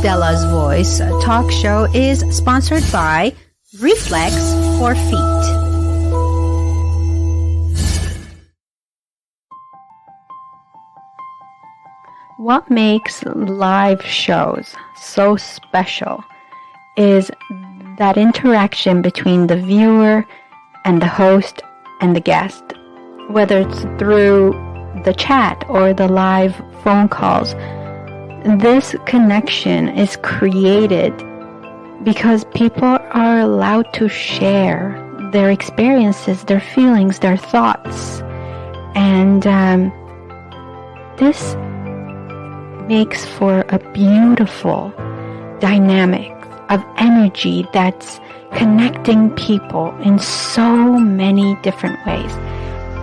Dela's Voice talk show is sponsored by Reflexforfeet. What makes live shows so special is that interaction between the viewer and the host and the guest, whether it's through the chat or the live phone calls. This connection is created because people are allowed to share their experiences, their feelings, their thoughts. And this makes for a beautiful dynamic of energy that's connecting people in so many different ways.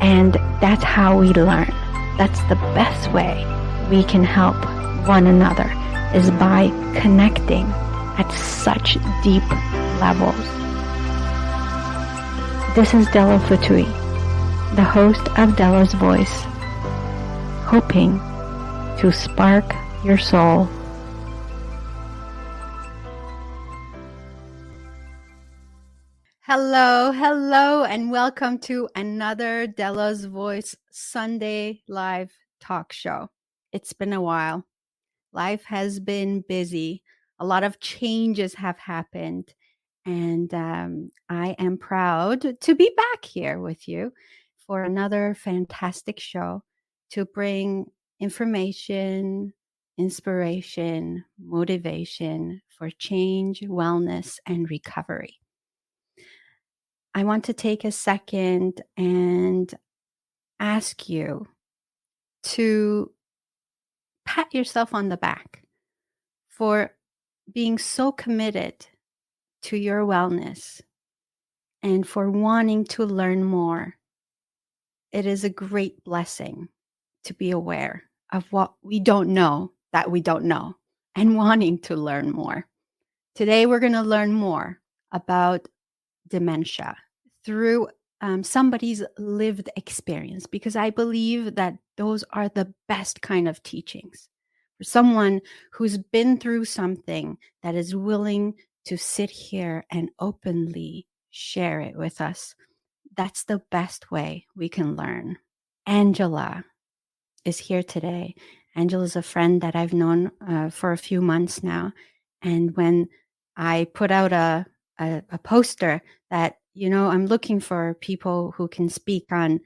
And that's how we learn. That's the best way we can help one another, is by connecting at such deep levels. This is Dela Fotoohi, the host of Dela's Voice, hoping to spark your soul. Hello, and welcome to another Dela's Voice Sunday live talk show. It's been a while. Life has been busy. A lot of changes have happened. And I am proud to be back here with you for another fantastic show to bring information, inspiration, motivation for change, wellness, and recovery. I want to take a second and ask you to pat yourself on the back for being so committed to your wellness and for wanting to learn more. It is a great blessing to be aware of what we don't know that we don't know and wanting to learn more. Today, we're going to learn more about dementia through somebody's lived experience, because I believe that those are the best kind of teachings. For someone who's been through something that is willing to sit here and openly share it with us, that's the best way we can learn. Angela is here today. Angela is a friend that I've known for a few months now. And when I put out a poster that, I'm looking for people who can speak on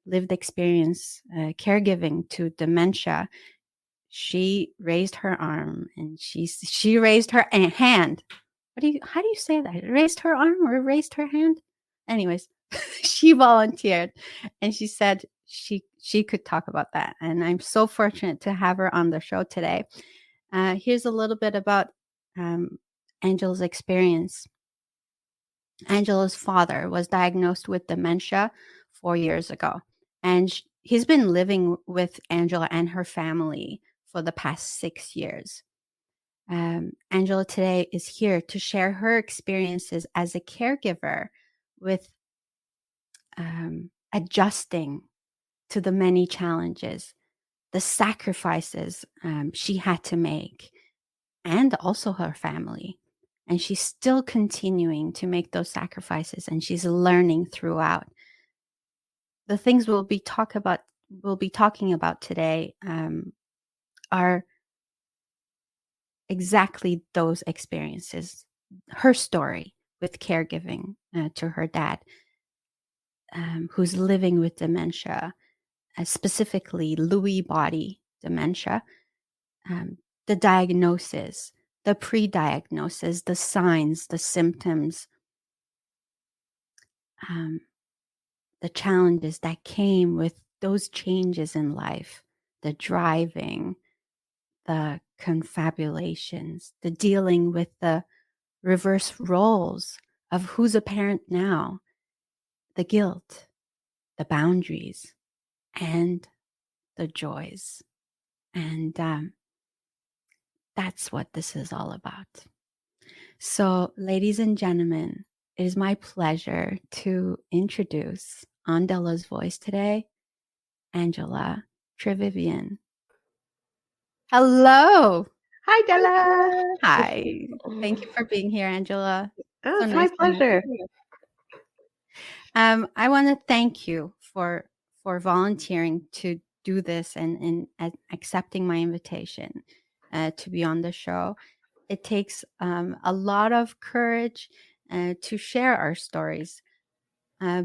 lived experience, caregiving to dementia, she raised her arm and she raised her hand. How do you say that? Raised her arm or raised her hand? Anyways, she volunteered and she said she could talk about that. And I'm so fortunate to have her on the show today. Here's a little bit about Angela's experience. Angela's father was diagnosed with dementia 4 years ago, and he's been living with Angela and her family for the past 6 years. Angela today is here to share her experiences as a caregiver with adjusting to the many challenges, the sacrifices she had to make, and also her family. And she's still continuing to make those sacrifices, and she's learning throughout. The things we'll be talking about today are exactly those experiences. Her story with caregiving to her dad, who's living with dementia, specifically Lewy Body Dementia, the diagnosis, the pre-diagnosis, the signs, the symptoms, the challenges that came with those changes in life, the driving, the confabulations, the dealing with the reverse roles of who's a parent now, the guilt, the boundaries, and the joys. And that's what this is all about. So, ladies and gentlemen, it is my pleasure to introduce on Dela's Voice today, Angela Trevivian. Hello. Hi, Hi, Della. Della. Hi. Thank you for being here, Angela. Oh, So it's my nice to meet pleasure. you. I want to thank you for volunteering to do this and accepting my invitation to be on the show. It takes a lot of courage to share our stories. Uh,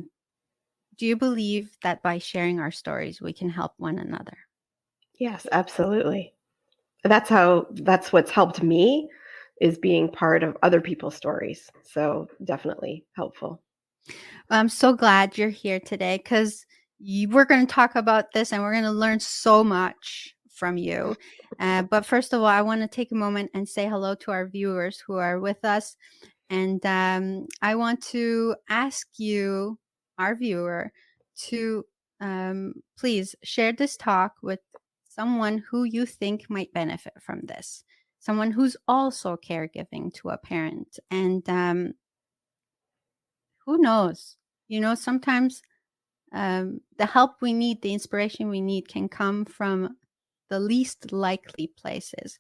do you believe that by sharing our stories, we can help one another? Yes, absolutely. That's what's helped me is being part of other people's stories. So definitely helpful. I'm so glad you're here today because we're going to talk about this and we're going to learn so much from you. But first of all, I want to take a moment and say hello to our viewers who are with us. And I want to ask you, our viewer, to please share this talk with someone who you think might benefit from this, someone who's also caregiving to a parent. And who knows? Sometimes the help we need, the inspiration we need can come from the least likely places.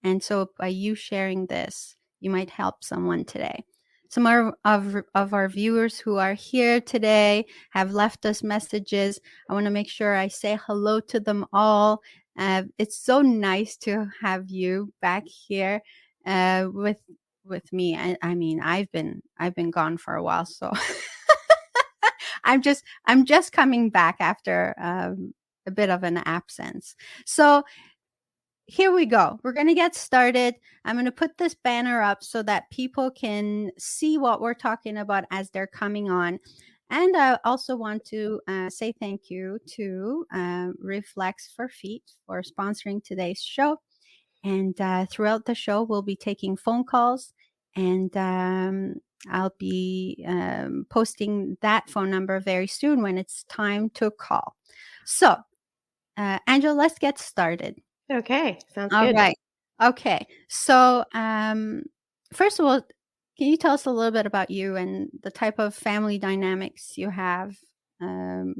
And so by you sharing this, you might help someone today. Some of our viewers who are here today have left us messages. I want to make sure I say hello to them all. It's so nice to have you back here with me. I mean, I've been gone for a while, so I'm just coming back after a bit of an absence. So here we go. We're going to get started. I'm going to put this banner up so that people can see what we're talking about as they're coming on. And I also want to say thank you to Reflexforfeet for sponsoring today's show. And throughout the show, we'll be taking phone calls, and I'll be posting that phone number very soon when it's time to call. So, Angela, let's get started. Okay, sounds All good. right. Okay. So, first of all, can you tell us a little bit about you and the type of family dynamics you have? Um,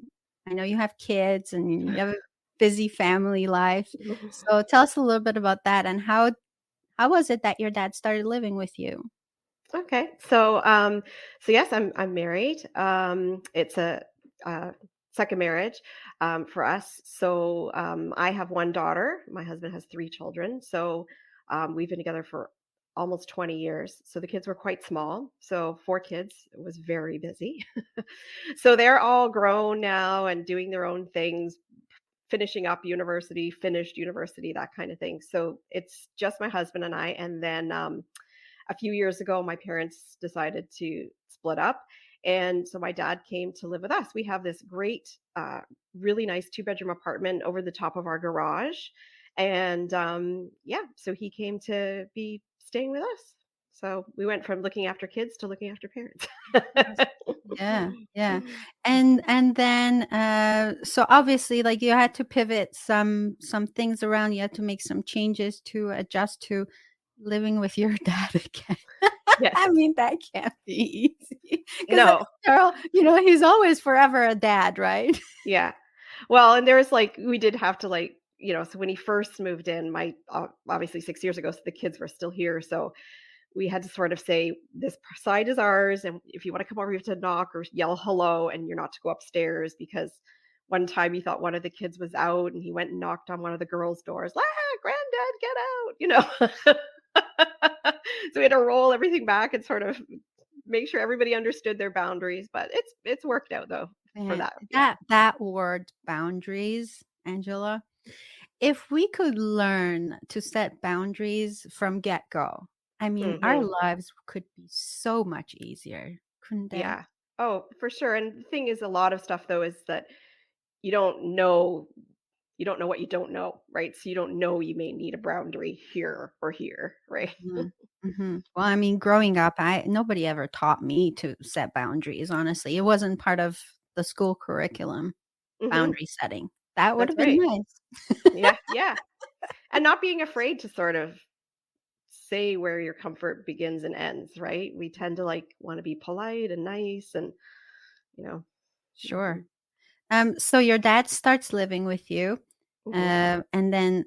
I know you have kids and you have a busy family life. So, tell us a little bit about that and how was it that your dad started living with you? Okay, so yes, I'm married. It's a uh, second marriage for us. I have one daughter. My husband has three children. We've been together for almost 20 years. So the kids were quite small. So four kids. It was very busy. So they're all grown now and doing their own things, finishing up university, finished university, that kind of thing. So it's just my husband and I. And then a few years ago, my parents decided to split up. And so my dad came to live with us. We have this great, really nice two-bedroom apartment over the top of our garage. And yeah, so he came to be staying with us. So we went from looking after kids to looking after parents. Yes. Yeah, yeah. And then so obviously like you had to pivot some things around, you had to make some changes to adjust to living with your dad again. Yes. I mean, that can't be easy because No. Carl, he's always forever a dad, right? Yeah. Well, and there's like we did have to so when he first moved in, obviously 6 years ago, so the kids were still here. So we had to sort of say this side is ours, and if you want to come over, you have to knock or yell hello, and you're not to go upstairs because one time he thought one of the kids was out, and he went and knocked on one of the girls' doors. Granddad, get out! So we had to roll everything back and sort of make sure everybody understood their boundaries. But it's worked out though for Man, that. Yeah. that word boundaries, Angela, if we could learn to set boundaries from get-go, I mean, our Hmm. lives could be so much easier, couldn't they? Yeah. Oh, for sure. And the thing is, a lot of stuff though is that you don't know you don't know what you don't know, right? So you don't know you may need a boundary here or here, right? Mhm, mhm. Well, I mean, growing up, I nobody ever taught me to set boundaries, honestly. It wasn't part of the school curriculum, Hmm. boundary setting. That would That's have been right. nice. Yeah, yeah. And not being afraid to sort of say where your comfort begins and ends, right? We tend to like want to be polite and nice and, you know. Sure. So your dad starts living with you, Hmm. and then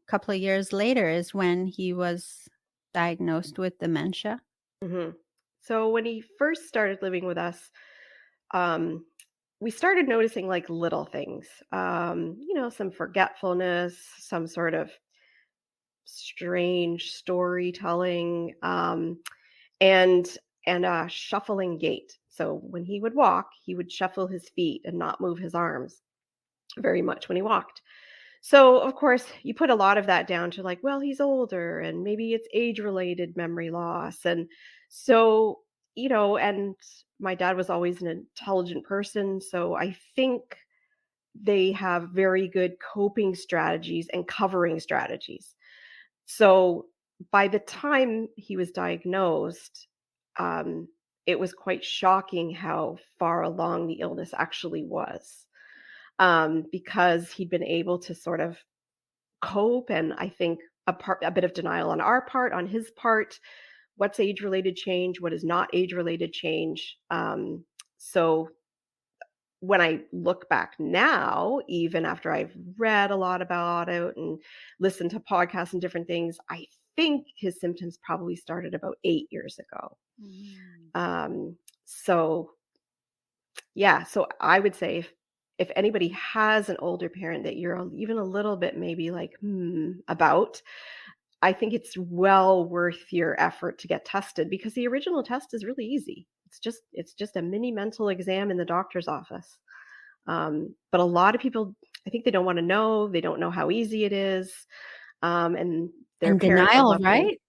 couple of years later is when he was diagnosed with dementia. hmm So when he first started living with us, um, we started noticing like little things, some forgetfulness, some sort of strange storytelling, and a shuffling gait. So when he would walk, he would shuffle his feet and not move his arms very much when he walked. So, of course, you put a lot of that down to like, well, he's older and maybe it's age related memory loss. And so, and my dad was always an intelligent person. So I think they have very good coping strategies and covering strategies. So by the time he was diagnosed, um, it was quite shocking how far along the illness actually was, because he'd been able to sort of cope. And I think a bit of denial on our part, on his part, what's age related change, what is not age related change. So when I look back now, even after I've read a lot about it and listened to podcasts and different things, I think his symptoms probably started about 8 years ago. Mhm. Um, so yeah, so I would say if anybody has an older parent that you're even a little bit maybe like about, I think it's well worth your effort to get tested because the original test is really easy. It's just a mini mental exam in the doctor's office. But a lot of people, I think they don't want to know. They don't know how easy it is, and their And parents are denial, lucky. right?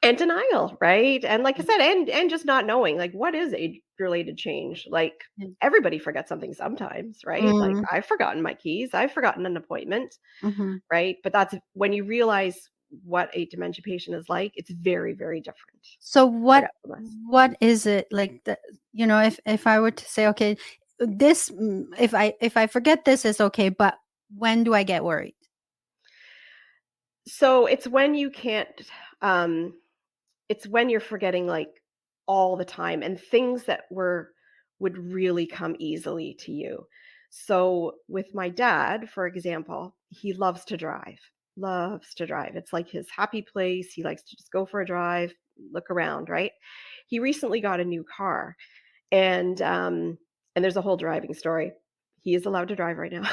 And denial, right? And like I said, and just not knowing, like, what is age-related change? Like, Mm. everybody forgets something sometimes, right? Like, Mm, I've forgotten my keys, I've forgotten an appointment, mhm. right? But that's when you realize what a dementia patient is like, it's very, very different. So Forgetfulness. what is it like the if I were to say, okay, if I forget this is okay, but when do I get worried? So it's when you can't, um, it's when you're forgetting like all the time and things that would really come easily to you. So with my dad, for example, he loves to drive. Loves to drive. It's like his happy place. He likes to just go for a drive, look around, right? He recently got a new car and there's a whole driving story. He is allowed to drive right now.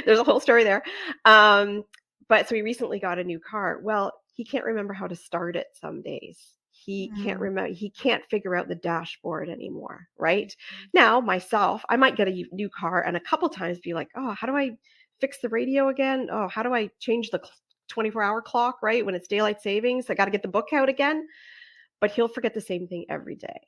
There's a whole story there. Um, but so he recently got a new car. Well, he can't remember how to start it some days. Mm. He can't figure out the dashboard anymore, right? Now, myself, I might get a new car and a couple times be like, "Oh, how do I fix the radio again? Oh, how do I change the 24-hour clock, right? When it's daylight savings, I got to get the book out again." But he'll forget the same thing every day.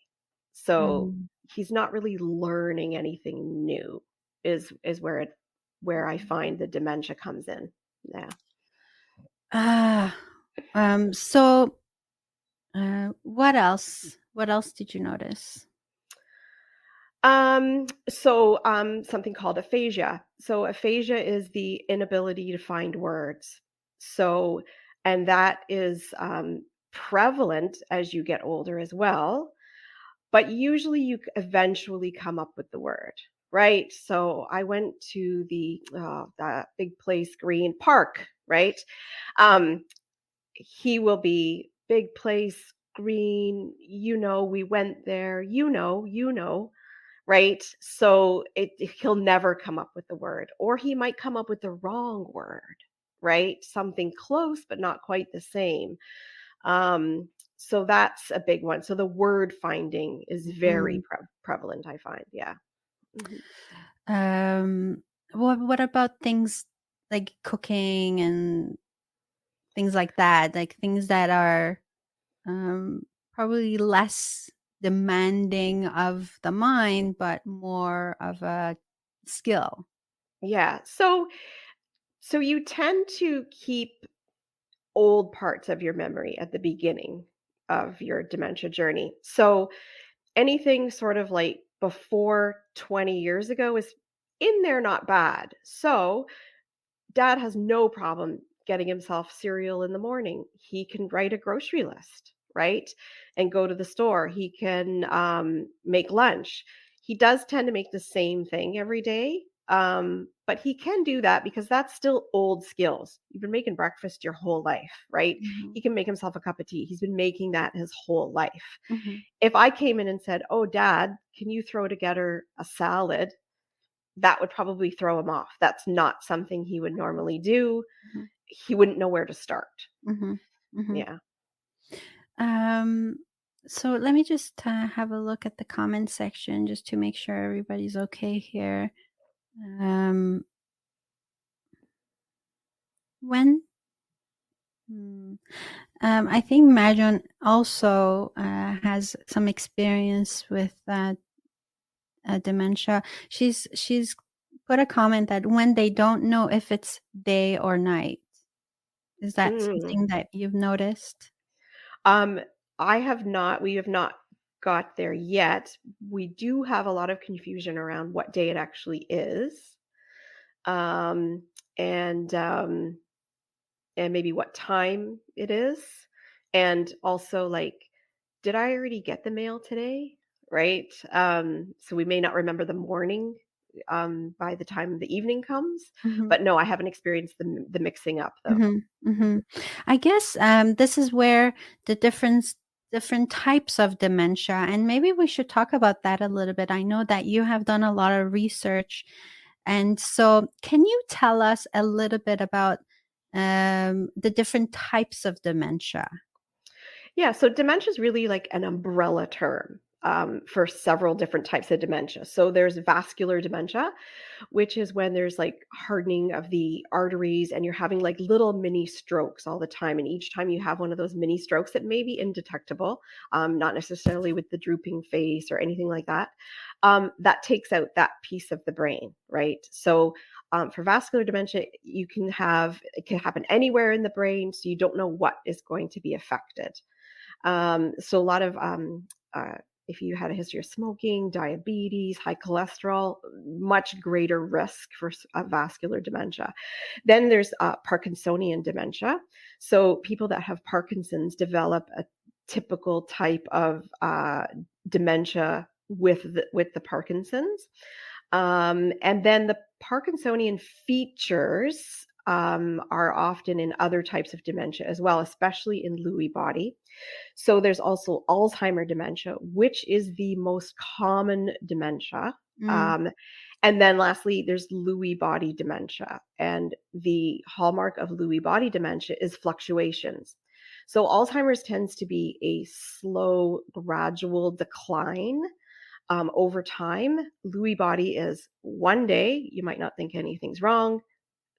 So Mm. he's not really learning anything new is where I find the dementia comes in. Yeah. Ah, so, what else? What else did you notice? Something called aphasia. So aphasia is the inability to find words. So, and that is prevalent as you get older as well. But usually you eventually come up with the word, right? So I went to that big place, Green Park, right? Um, he will be big place, green, we went there, right? So he'll never come up with the word, or he might come up with the wrong word, right? Something close, but not quite the same. Um, so that's a big one. So the word finding is very Mhm. prevalent, I find. Yeah. Mhm. Um, what about things like cooking and things like that? Like things that are um, probably less demanding of the mind, but more of a skill. Yeah. So you tend to keep old parts of your memory at the beginning of your dementia journey. So anything sort of like before 20 years ago is in there not bad. So dad has no problem getting himself cereal in the morning. He can write a grocery list, right? And go to the store. He can make lunch. He does tend to make the same thing every day. But he can do that because that's still old skills. You've been making breakfast your whole life, right? Mhm. He can make himself a cup of tea. He's been making that his whole life. Mhm. If I came in and said, "Oh, Dad, can you throw together a salad?" That would probably throw him off. That's not something he would normally do. Mhm. He wouldn't know where to start. Mhm. Mhm. Yeah. Um, so let me just have a look at the comment section just to make sure everybody's okay here. Um, when hmm, I think Majon also has some experience with dementia. She's put a comment that when they don't know if it's day or night. Is that Mm. something that you've noticed? Um, we have not got there yet. We do have a lot of confusion around what day it actually is. Um, and um, and maybe what time it is. And also like, did I already get the mail today? Right. So we may not remember the morning by the time the evening comes. Mhm. But no, I haven't experienced the mixing up though. Mhm, mhm. I guess, this is where the different types of dementia, and maybe we should talk about that a little bit. I know that you have done a lot of research, and so can you tell us a little bit about, the different types of dementia? Yeah, so dementia is really like an umbrella term for several different types of dementia. So there's vascular dementia, which is when there's like hardening of the arteries and you're having like little mini strokes all the time. And each time you have one of those mini strokes that may be indetectable, not necessarily with the drooping face or anything like that, that takes out that piece of the brain, right? So for vascular dementia, it can happen anywhere in the brain, so you don't know what is going to be affected. So a lot of if you had a history of smoking, diabetes, high cholesterol, much greater risk for vascular dementia. Then there's Parkinsonian dementia. So people that have Parkinson's develop a typical type of dementia with the Parkinson's. And then the Parkinsonian features are often in other types of dementia as well, especially in Lewy body. So there's also Alzheimer dementia, which is the most common dementia. Mm, Um, and then lastly, there's Lewy body dementia. And the hallmark of Lewy body dementia is fluctuations. So Alzheimer's tends to be a slow, gradual decline over time. Lewy body is one day, you might not think anything's wrong,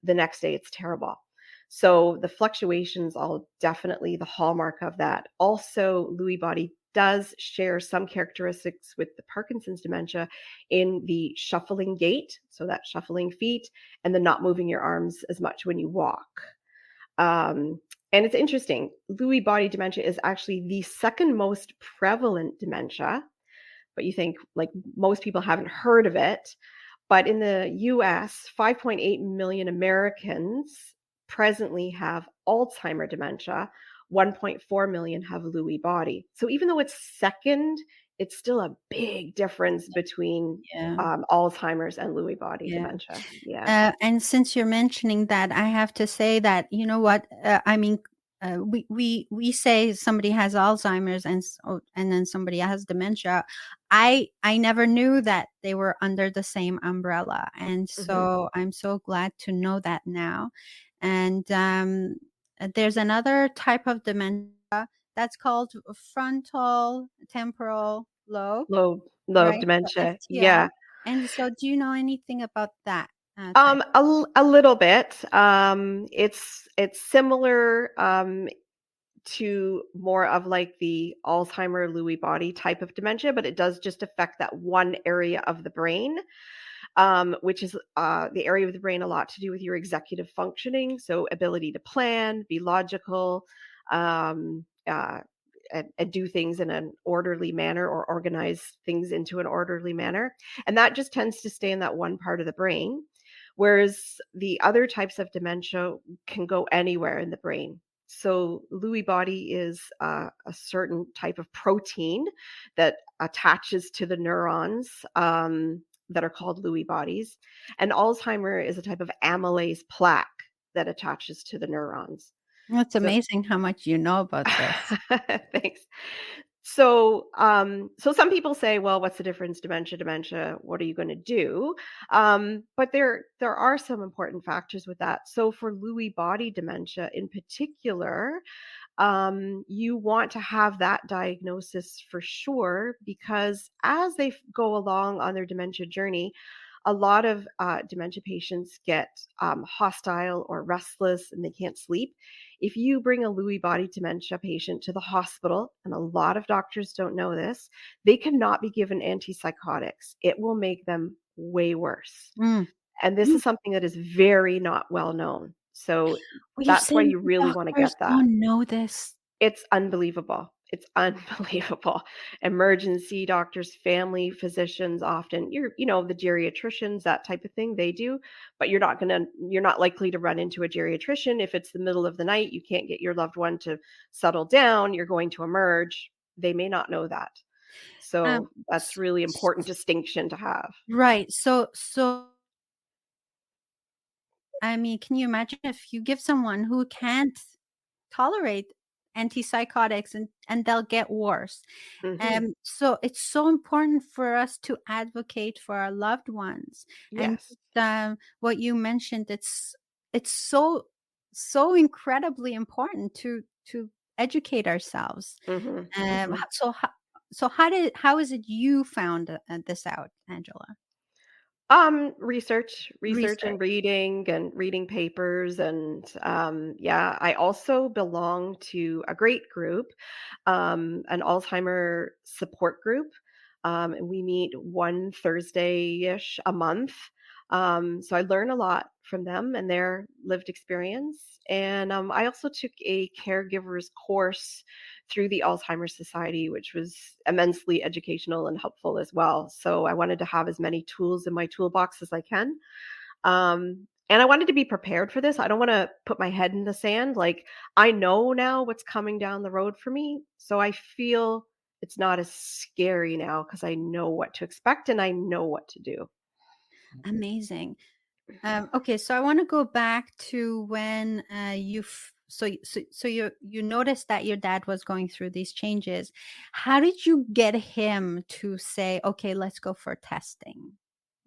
the next day it's terrible. So the fluctuations are definitely the hallmark of that. Also, Lewy body does share some characteristics with the Parkinson's dementia in the shuffling gait, so that shuffling feet, and the not moving your arms as much when you walk. And it's interesting, Lewy body dementia is actually the second most prevalent dementia, but you think like most people haven't heard of it. But in the US, 5.8 million Americans presently have Alzheimer dementia. 1.4 million have Lewy body. So even though it's second, it's still a big difference between yeah. Alzheimer's and Lewy body Yeah. dementia. Yeah. And since you're mentioning that, I have to say that, you know what? I mean, we say somebody has Alzheimer's and then somebody has dementia. I never knew that they were under the same umbrella, and Hmm. so I'm so glad to know that now. And there's another type of dementia that's called frontal temporal lobe, Low right? So dementia. FTL. Yeah. And so, do you know anything about that type? A little bit. It's similar to more of like the Alzheimer, Lewy body type of dementia, but it does just affect that one area of the brain, which is the area of the brain a lot to do with your executive functioning, so ability to plan, be logical, um, uh, and do things in an orderly manner or organize things into an orderly manner. And that just tends to stay in that one part of the brain. Whereas the other types of dementia can go anywhere in the brain. So Lewy body is a certain type of protein that attaches to the neurons. that are called Lewy bodies, and Alzheimer is a type of amylase plaque that attaches to the neurons. It's So amazing how much you know about this. thanks. So some people say, well, what's the difference? Dementia. What are you going to do? But there are some important factors with that. So for Lewy body dementia in particular, you want to have that diagnosis for sure because as they go along on their dementia journey, a lot of dementia patients get hostile or restless and they can't sleep. If you bring a Lewy body dementia patient to the hospital, and a lot of doctors don't know this, they cannot be given antipsychotics. It will make them way worse. Mm. And this Mm. is something that is very not well known. So Well, you're that's why saying you really want to doctors get that. don't know this? It's unbelievable. It's unbelievable. Emergency doctors, family physicians, often the geriatricians, that type of thing, they do, but you're not likely to run into a geriatrician if it's the middle of the night, you can't get your loved one to settle down, you're going to emerge. They may not know that. Um, So that's s really important s distinction to have. right, so I mean, can you imagine if you give someone who can't tolerate antipsychotics and they'll get worse. Mhm. So it's so important for us to advocate for our loved ones. And Yes. what you mentioned, it's so incredibly important to educate ourselves. Mhm. Um, Mhm. h- so how, so how is it you found this out, Angela? Research and Research. reading papers and yeah, I also belong to a great group, an Alzheimer support group. And we meet one Thursday-ish a month. So I learn a lot from them and their lived experience. And I also took a caregiver's course through the Alzheimer's Society, which was immensely educational and helpful as well. So I wanted to have as many tools in my toolbox as I can. And I wanted to be prepared for this. I don't want to put my head in the sand. Like, I know now what's coming down the road for me. So I feel it's not as scary now because I know what to expect and I know what to do. Amazing. Okay, so I want to go back to when you noticed that your dad was going through these changes. How did you get him to say, "Okay, let's go for testing"?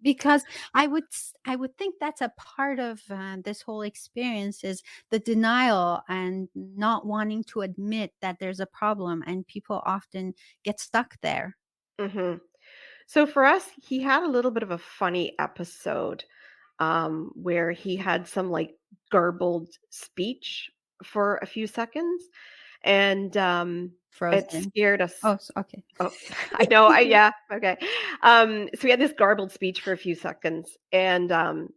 Because I would think that's a part of this whole experience is the denial and not wanting to admit that there's a problem, and people often get stuck there. Hmm. So for us, he had a little bit of a funny episode where he had some like garbled speech for a few seconds, and it Frozen. scared us. Oh, okay. Oh, I know. Yeah, okay. So we had this garbled speech for a few seconds, and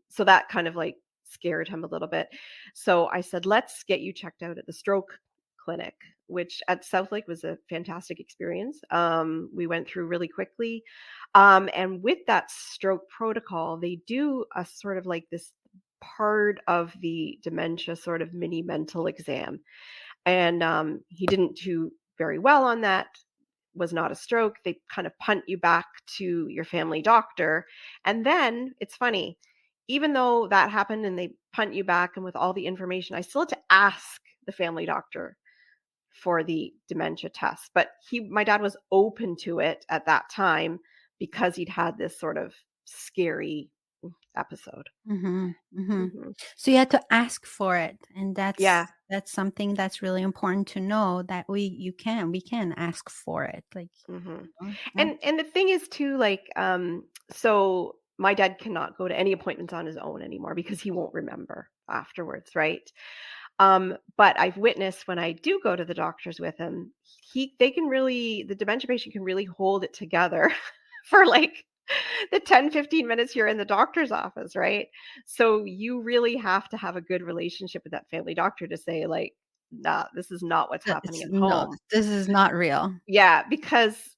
so that kind of like scared him a little bit. So I said, "Let's get you checked out at the stroke clinic," which at South Lake was a fantastic experience. We went through really quickly, and with that stroke protocol, they do a sort of like this part of the dementia sort of mini mental exam, and he didn't do very well on that, was not a stroke. They kind of punt you back to your family doctor. And then it's funny, even though that happened and they punt you back and with all the information, I still had to ask the family doctor for the dementia test. But my dad was open to it at that time because he'd had this sort of scary episode. Mhm, mhm. Hmm. So you had to ask for it, and Yeah. that's something that's really important to know that we can ask for it, like, Hmm. yeah. And the thing is too, like, so my dad cannot go to any appointments on his own anymore because he won't remember afterwards, right? But I've witnessed when I do go to the doctors with him, the dementia patient can really hold it together for like the 10-15 minutes you're in the doctor's office, right? So you really have to have a good relationship with that family doctor to say, like, nah, this is not what's happening It's at no, home. this is not real. Yeah, because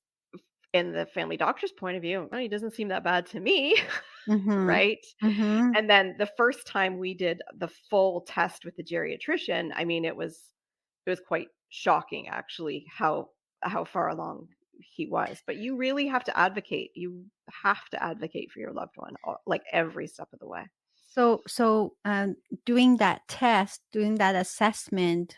in the family doctor's point of view, "Oh, he doesn't seem that bad to me," Mhm, right? mhm. And then the first time we did the full test with the geriatrician, I mean, it was quite shocking actually how far along he was. But you really have to advocate. You have to advocate for your loved one, like every step of the way. So, doing that test, doing that assessment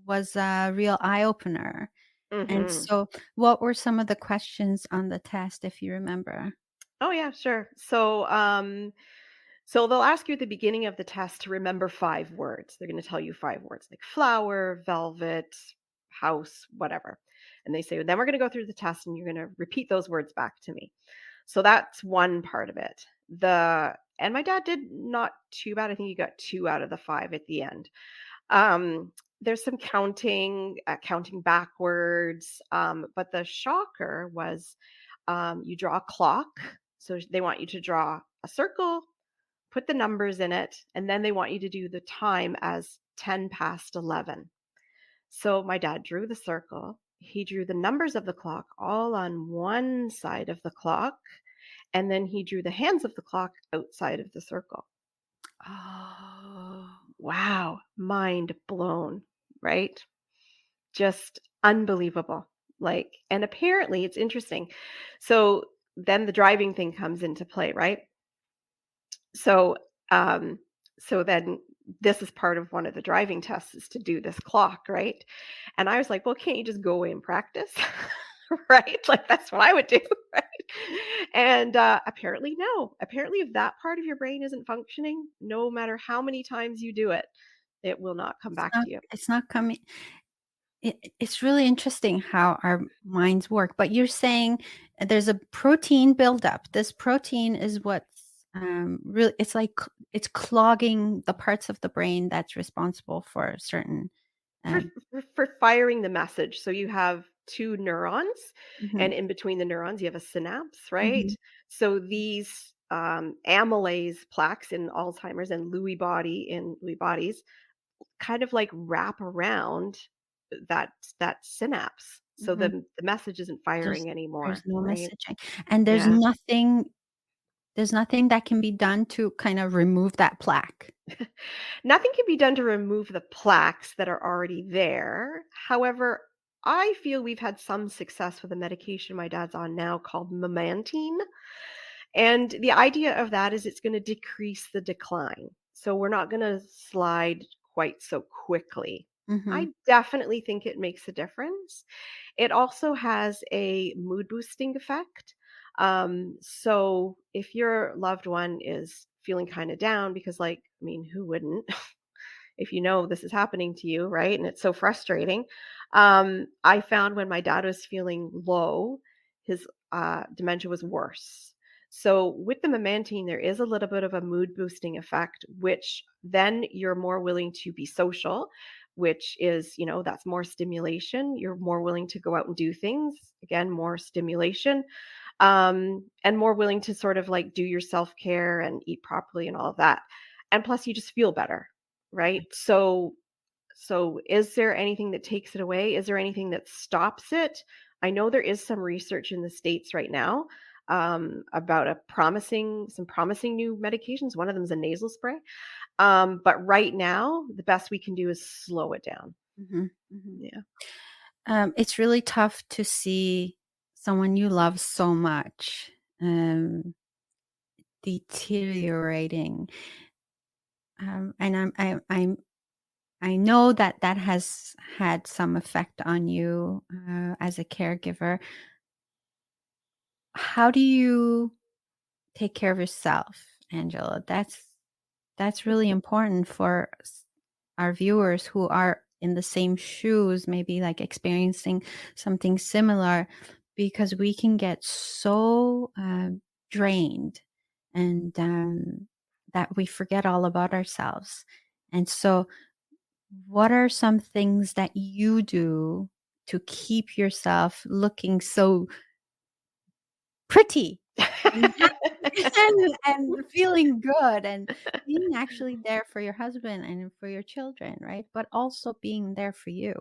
was a real eye opener. And Hmm. so, what were some of the questions on the test, if you remember? Oh yeah, sure. So they'll ask you at the beginning of the test to remember 5 words. They're going to tell you 5 words like flower, velvet, house, whatever. And they say, then we're going to go through the test and you're going to repeat those words back to me. So that's one part of it. And my dad did not too bad. I think he got 2 out of the 5 at the end. There's some counting backwards. But the shocker was you draw a clock. So they want you to draw a circle, put the numbers in it, and then they want you to do the time as 10 past 11. So my dad drew the circle. He drew the numbers of the clock all on one side of the clock, and then he drew the hands of the clock outside of the circle. Oh. Wow, mind blown, right? Just unbelievable. Like, and apparently it's interesting. So then the driving thing comes into play, right? So, um, so then this is part of one of the driving tests is to do this clock, right? And I was like, well, can't you just go away and practice? Right? Like that's what I would do, right? And apparently, no. Apparently, if that part of your brain isn't functioning, no matter how many times you do it, it will not come It's back not to you. it's not coming. It's really interesting how our minds work, but you're saying there's a protein buildup. This protein is what's, really it's like it's clogging the parts of the brain that's responsible for certain, For um for firing the message. So you have 2 neurons, mhm, and in between the neurons, you have a synapse, right? mhm, So these, amylase plaques in Alzheimer's and Lewy bodies kind of, like, wrap around that synapse. So mhm. the message isn't There's firing there's anymore, no right? messaging, and Yeah. there's nothing that can be done to kind of remove that plaque. Nothing can be done to remove the plaques that are already there. However, I feel we've had some success with a medication my dad's on now called memantine. And the idea of that is it's going to decrease the decline. So we're not going to slide quite so quickly. Mhm. I definitely think it makes a difference. It also has a mood boosting effect. So if your loved one is feeling kind of down, because, like, I mean, who wouldn't? If you know this is happening to you, right? And it's so frustrating. I found when my dad was feeling low, his dementia was worse. So with the memantine, there is a little bit of a mood boosting effect, which then you're more willing to be social, which is, that's more stimulation. You're more willing to go out and do things. Again, more stimulation, and more willing to sort of like do your self care and eat properly and all of that. And plus, you just feel better, right? So is there anything that takes it away? Is there anything that stops it? I know there is some research in the States right now, about some promising new medications. One of them is a nasal spray. But right now, the best we can do is slow it down. Mhm, mhm. Yeah. It's really tough to see someone you love so much, deteriorating, and I know that that has had some effect on you, as a caregiver. How do you take care of yourself, Angela? That's really important for our viewers who are in the same shoes, maybe like experiencing something similar, because we can get so drained and that we forget all about ourselves. And so, what are some things that you do to keep yourself looking so pretty and happy and feeling good and being actually there for your husband and for your children, right? But also being there for you.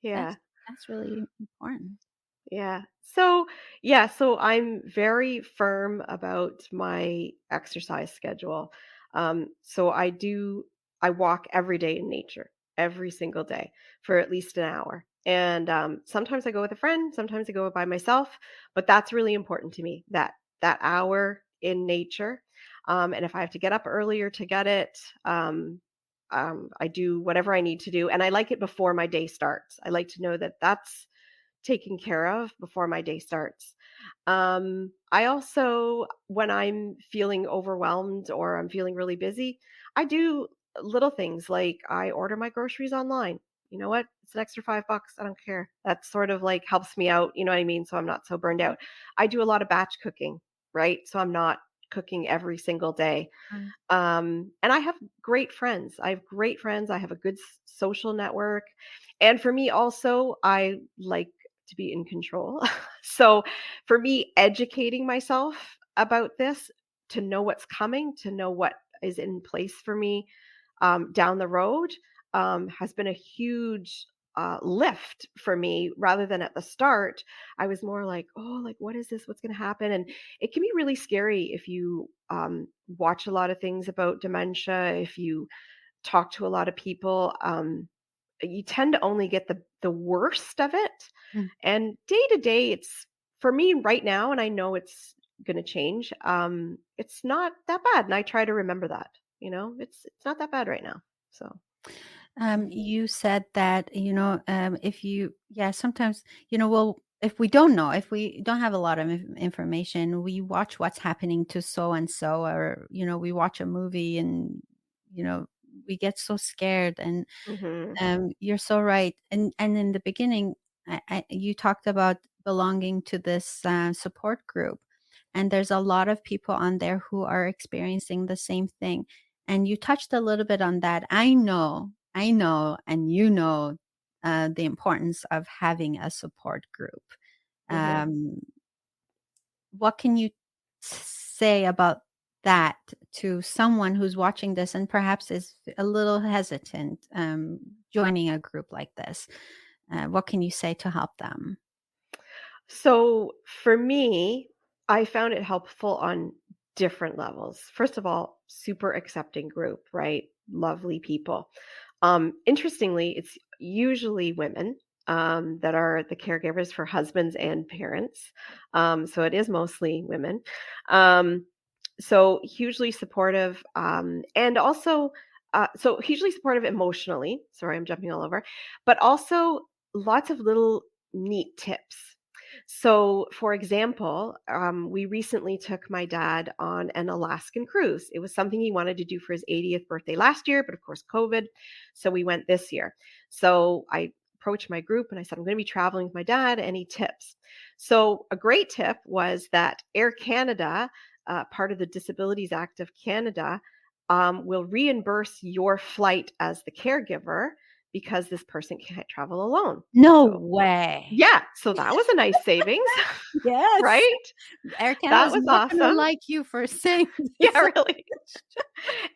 Yeah. That's that's really important. Yeah. So I'm very firm about my exercise schedule. So I walk every day in nature. every single day for at least an hour. And sometimes I go with a friend, sometimes I go by myself, but that's really important to me, that hour in nature. And if I have to get up earlier to get it, I do whatever I need to do. And I like it before my day starts. I like to know that that's taken care of before my day starts. I also, when I'm feeling overwhelmed or I'm feeling really busy, I do little things like I order my groceries online. You know what? It's an extra $5. I don't care. That sort of like helps me out. You know what I mean? So I'm not so burned out. I do a lot of batch cooking, right? So I'm not cooking every single day. Mm, And I have great friends. I have great friends. I have a good social network. And for me, also, I like to be in control. So for me, educating myself about this, to know what's coming, to know what is in place for me down the road, has been a huge lift for me rather than at the start. I was more like, oh, like, what is this? What's going to happen? And it can be really scary if you watch a lot of things about dementia, if you talk to a lot of people. You tend to only get the worst of it. mm. And day to day, it's for me right now, and I know it's going to change. It's not that bad, and I try to remember that. It's not that bad right now. So. You said that, if you, yeah, sometimes, well, if we don't know, if we don't have a lot of information, we watch what's happening to so and so, or, we watch a movie and, you know, we get so scared. And Hmm. you're so right. And in the beginning, you talked about belonging to this support group, and there's a lot of people on there who are experiencing the same thing. And you touched a little bit on that. I know, and the importance of having a support group. Hmm. Um, what can you say about that to someone who's watching this and perhaps is a little hesitant joining a group like this? What can you say to help them? So for me, I found it helpful on different levels. First of all, super accepting group, right? Lovely people. Interestingly, it's usually women that are the caregivers for husbands and parents. So it is mostly women. Um, so hugely supportive, and also so hugely supportive emotionally. Sorry, I'm jumping all over, but also lots of little neat tips. So, for example, we recently took my dad on an Alaskan cruise. It was something he wanted to do for his 80th birthday last year, but of course, COVID. So we went this year. So I approached my group and I said, I'm going to be traveling with my dad. Any tips? So, a great tip was that Air Canada, part of the Disabilities Act of Canada, will reimburse your flight as the caregiver because this person can't travel alone. No So way. yeah, so that was a nice savings, Yes. right? Air That Canada's was not gonna awesome. like you for saying Yeah, this. really.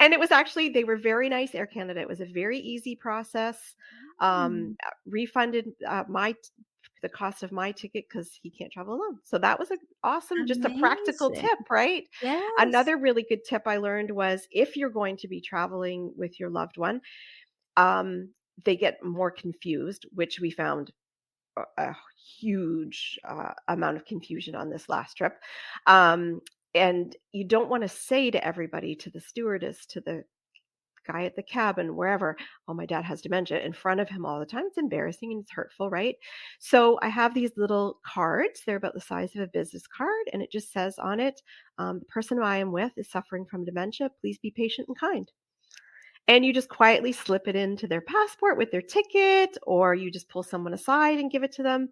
And it was actually they were very nice, Air Canada. It was a very easy process. Mm, Refunded the cost of my ticket because he can't travel alone. So that was a awesome, just a practical amazing. tip, right? Yes. Another really good tip I learned was if you're going to be traveling with your loved one, um, they get more confused, which we found a huge amount of confusion on this last trip. Um, and you don't want to say to everybody, to the stewardess, to the guy at the cabin, wherever, oh, my dad has dementia in front of him all the time. It's embarrassing and it's hurtful, right? So I have these little cards. They're about the size of a business card. And it just says on it, the person I am with is suffering from dementia. Please be patient and kind. And you just quietly slip it into their passport with their ticket, or you just pull someone aside and give it to them.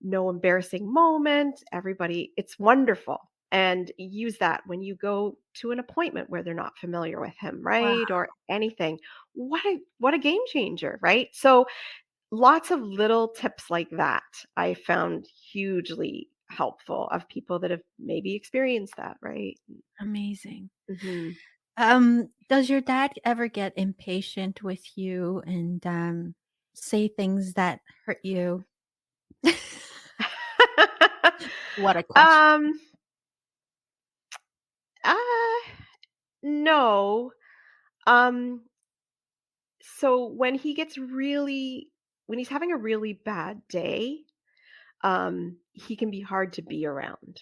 No embarrassing moment. Everybody, it's wonderful. And use that when you go to an appointment where they're not familiar with him, Wow, right? Or anything. What a game changer, right? So lots of little tips like that I found hugely helpful of people that have maybe experienced that, right? amazing. Hmm. Does your dad ever get impatient with you and, say things that hurt you? What a question. um, uh, no. Um, So when he's having a really bad day, he can be hard to be around,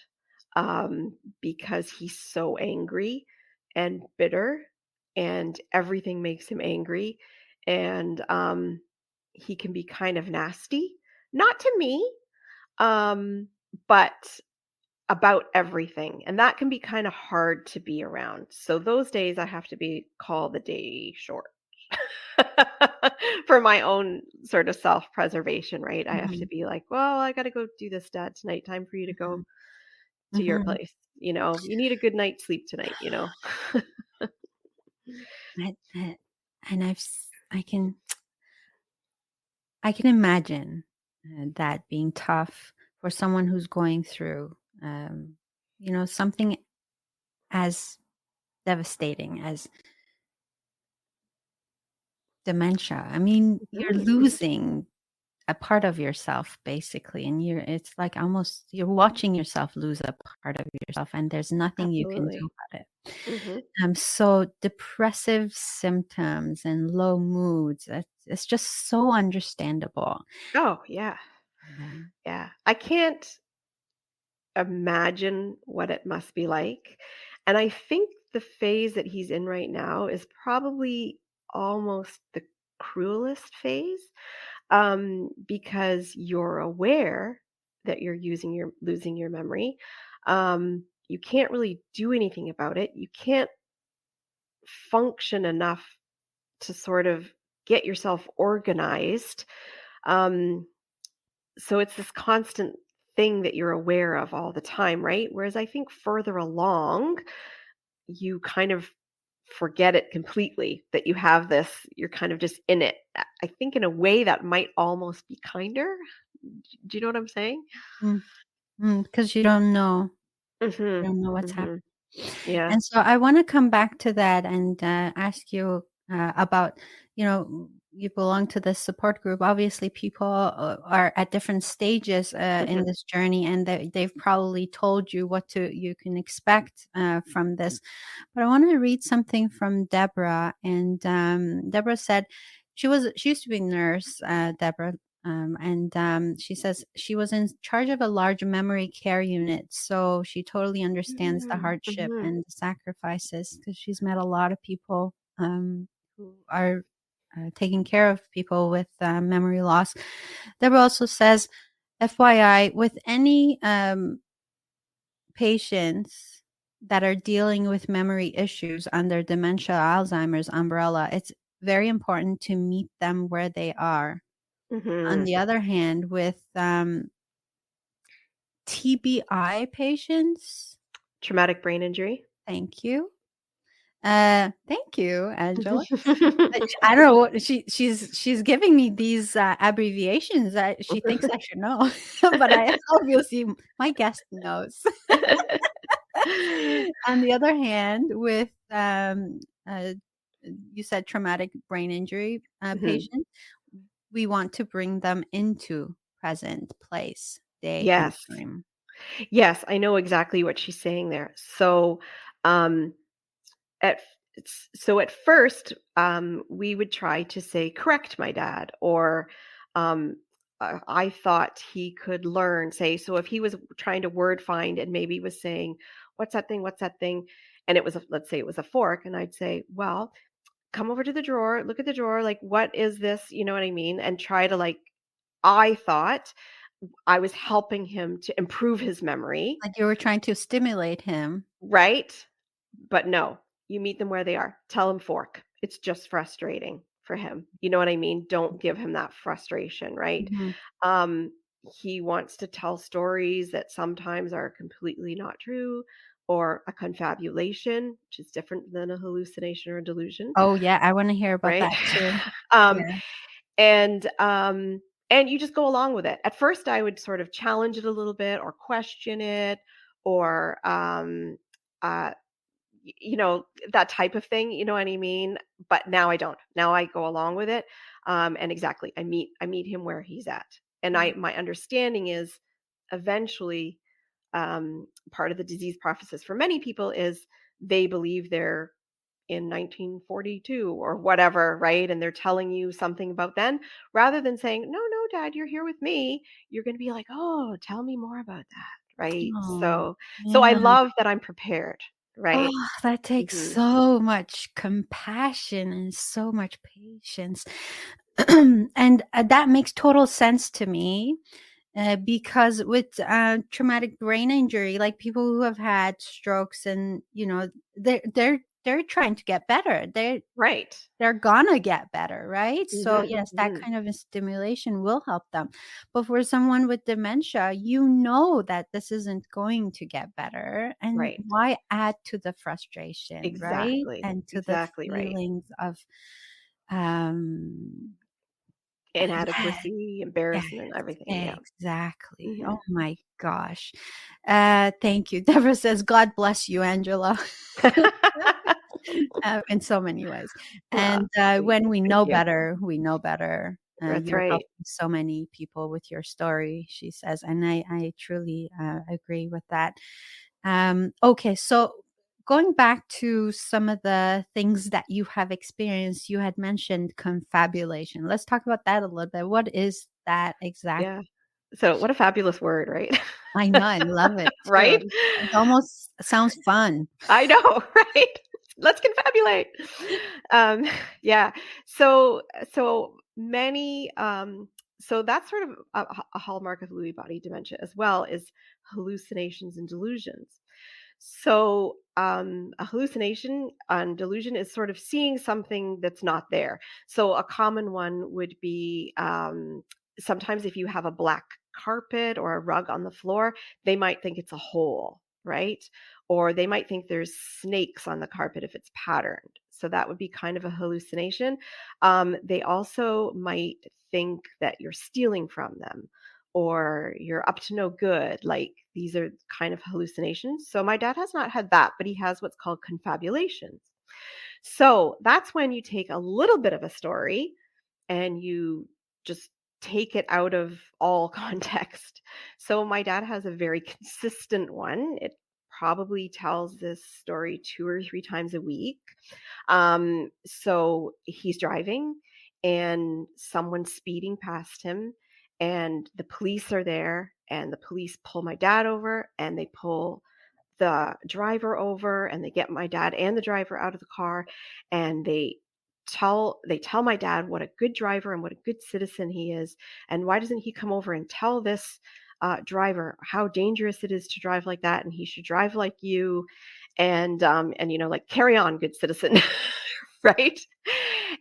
because he's so angry and bitter, and everything makes him angry, and he can be kind of nasty, not to me, but about everything, and that can be kind of hard to be around. So those days I have to be call the day short. For my own sort of self-preservation, right? I have to Mhm, be like, "Well, I gotta go do this, Dad, tonight. Time for you to go mhm, to your mhm. place. You need a good night's sleep tonight." I and I can imagine, that being tough for someone who's going through, something as devastating as dementia. I mean, you're Mhm. losing a part of yourself basically, and it's like almost you're watching yourself lose a part of yourself, and there's nothing you can do Absolutely. about it. Mhm. So depressive symptoms and low moods, it's just so understandable. Oh, yeah. Yeah. Yeah. I can't imagine what it must be like, and I think the phase that he's in right now is probably almost the cruelest phase. Because you're aware that you're losing your memory. You can't really do anything about it. You can't function enough to sort of get yourself organized. Um, so it's this constant thing that you're aware of all the time, right? Whereas I think further along, you kind of forget it completely that you have this, you're kind of just in it. I think in a way that might almost be kinder. Do you know what I'm saying? Mm, 'cause you Mhm, don't know what's happening. mhm. Yeah. And so I wanna come back to that and, ask you, about, you belong to this support group. Obviously, people, are at different stages, in Mhm, this journey, and they've probably told you what you can expect, from this. But I wanna read something from Deborah, and, Deborah said she used to be a nurse, Deborah, and, she says she was in charge of a large memory care unit, so she totally understands the mm, hardship mhm. and the sacrifices because she's met a lot of people, who are, taking care of people with, memory loss. Deborah also says, FYI, with any, patients that are dealing with memory issues under dementia, Alzheimer's umbrella, it's very important to meet them where they are. On Mhm. the other hand, with, TBI patients, Traumatic brain injury. thank you. Thank you, Angela. I don't know what she's giving me these, abbreviations that she thinks I should know, but I obviously my guest knows. On the other hand, with, you said traumatic brain injury, Mhm. patient, we want to bring them into present place, day and Yes. time. Yes, I know exactly what she's saying there. Um, at first, we would try to say, "Correct my dad," or, um, I thought he could learn, say, so if he was trying to word find and maybe was saying, "What's that thing? What's that thing?" And let's say it was a fork, and I'd say, "Well, come over to the drawer, look at the drawer, like, what is this?" You know what I mean? And try to, like, I thought I was helping him to improve his memory, Like you were trying to stimulate him. right? But no, you meet them where they are. Tell him fork. It's just frustrating for him. You know what I mean? Don't give him that frustration, right? Mhm. Um, he wants to tell stories that sometimes are completely not true, or a confabulation, which is different than a hallucination or a delusion, Oh, yeah, I wanna hear about right? that too. um, Yeah. and um, and you just go along with it. At first, I would sort of challenge it a little bit, or question it, or uh, that type of thing, you know what I mean? But now I don't. Now I go along with it. And exactly, I meet him where he's at. And Mhm. my understanding is eventually, part of the disease process for many people is they believe they're in 1942 or whatever, right? And they're telling you something about then, rather than saying, "No, no, Dad, you're here with me." You're going to be like, "Oh, tell me more about that." Right? Oh, So I yeah. love that I'm prepared, right? Oh, that takes Mhm. so much compassion and so much patience. And, that makes total sense to me, because with, traumatic brain injury, like, people who have had strokes and, they're trying to get better. Right. They're gonna get better, right? So, Mhm. yes, that Mhm. kind of a stimulation will help them. But for someone with dementia, you know that this isn't going to get better, and Right. why add to the frustration, right? Exactly. And to the Exactly right. feelings of, um Inadequacy, yes, embarrassment, everything. Yeah. exactly. Oh Mhm. my gosh. Thank you. Deborah says, "God bless you, Angela." In so many ways. Ah, And, sweet. when we Thank know you. better, we know better. That's You're right. helping so many people with your story, she says, and I truly, agree with that. Okay, so going back to some of the things that you have experienced, you had mentioned confabulation. Let's talk about that a little bit. What is that exact? Yeah. So what a fabulous word, right? I know, I love it too. Right? It almost sounds fun. I know, right? Let's confabulate. Um, yeah. So many so that's sort of a hallmark of Lewy body dementia as well is hallucinations and delusions. So, a hallucination and delusion is sort of seeing something that's not there. So, a common one would be sometimes if you have a black carpet or a rug on the floor, they might think it's a hole, right? Or they might think there's snakes on the carpet if it's patterned. So, that would be kind of a hallucination. They also might think that you're stealing from them or you're up to no good. Like these are kind of hallucinations. So my dad has not had that, but he has what's called confabulations. So that's when you take a little bit of a story and you just take it out of all context. So my dad has a very consistent one. It probably tells this story 2 or 3 times a week. So he's driving and someone's speeding past him and the police are there and the police pull my dad over and they pull the driver over and they get my dad and the driver out of the car and they tell my dad what a good driver and what a good citizen he is and why doesn't he come over and tell this driver how dangerous it is to drive like that and he should drive like you and like carry on good citizen right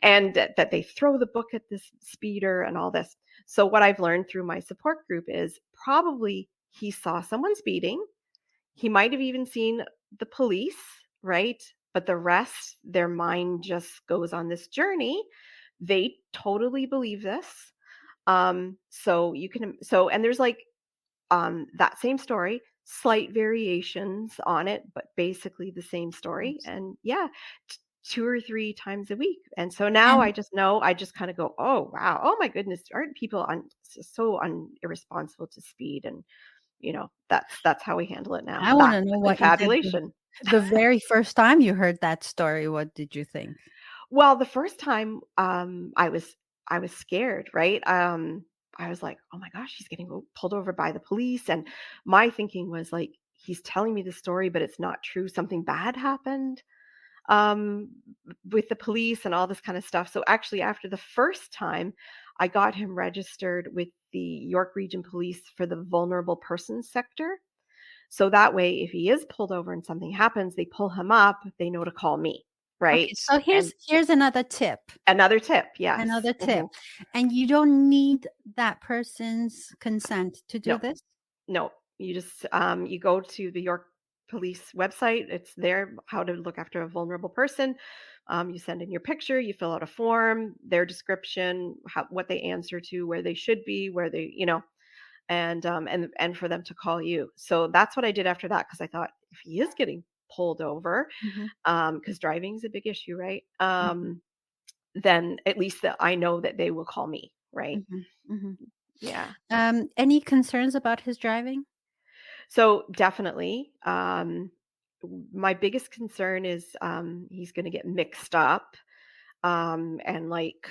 and that they throw the book at this speeder and all this. So what I've learned through my support group is probably he saw someone speeding, he might have even seen the police, right? But the rest, their mind just goes on this journey. They totally believe this. And there's like that same story, slight variations on it, but basically the same story. And yeah, 2 or 3 times a week. And so now I And just know, I just kind of go, oh wow, oh my goodness, aren't people irresponsible to speed? And that's how we handle it now. I That's wanna know the what you did confabulation. the very first time you heard that story. What did you think? Well, the first time, I was scared, right? I was like, "Oh my gosh, he's getting pulled over by the police," and my thinking was like, "He's telling me the story, but it's not true. Something bad happened." um, with the police and all this kind of stuff. So actually, after the first time, I got him registered with the York Region Police for the vulnerable persons sector. So that way, if he is pulled over and something happens, they pull him up, they know to call me, Okay, right? so And here's another tip, another tip, yes. another tip, and you don't need that person's consent to do No, this? no. You go to the York Police website. It's there how to look after a vulnerable person. You send in your picture, you fill out a form, their description, what they answer to, where they should be, where and for them to call you. So that's what I did after that because I thought if he is getting pulled over, Mhm, because driving is a big issue, right? mhm, Then at least that I know that they will call me, right? mhm, mhm. Yeah. Any concerns about his driving? So definitely, my biggest concern is he's going to get mixed up and like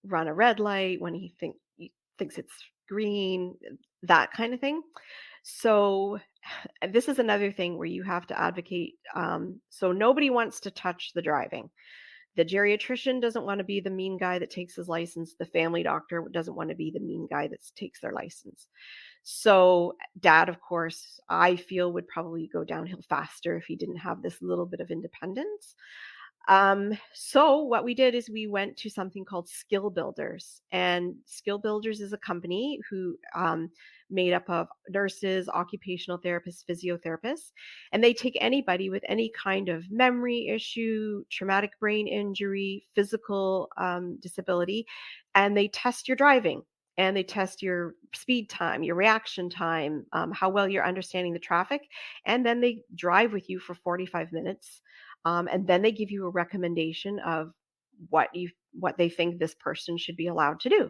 run a red light when he thinks it's green, that kind of thing. So this is another thing where you have to advocate. So nobody wants to touch the driving. The geriatrician doesn't want to be the mean guy that takes his license. The family doctor doesn't want to be the mean guy that takes their license. So, dad, of course, I feel would probably go downhill faster if he didn't have this little bit of independence. So what we did is we went to something called Skill Builders, and Skill Builders is a company who made up of nurses, occupational therapists, physiotherapists, and they take anybody with any kind of memory issue, traumatic brain injury, physical disability, and they test your driving. And they test your speed time, your reaction time, how well you're understanding the traffic. And then they drive with you for 45 minutes, and then they give you a recommendation of what they think this person should be allowed to do.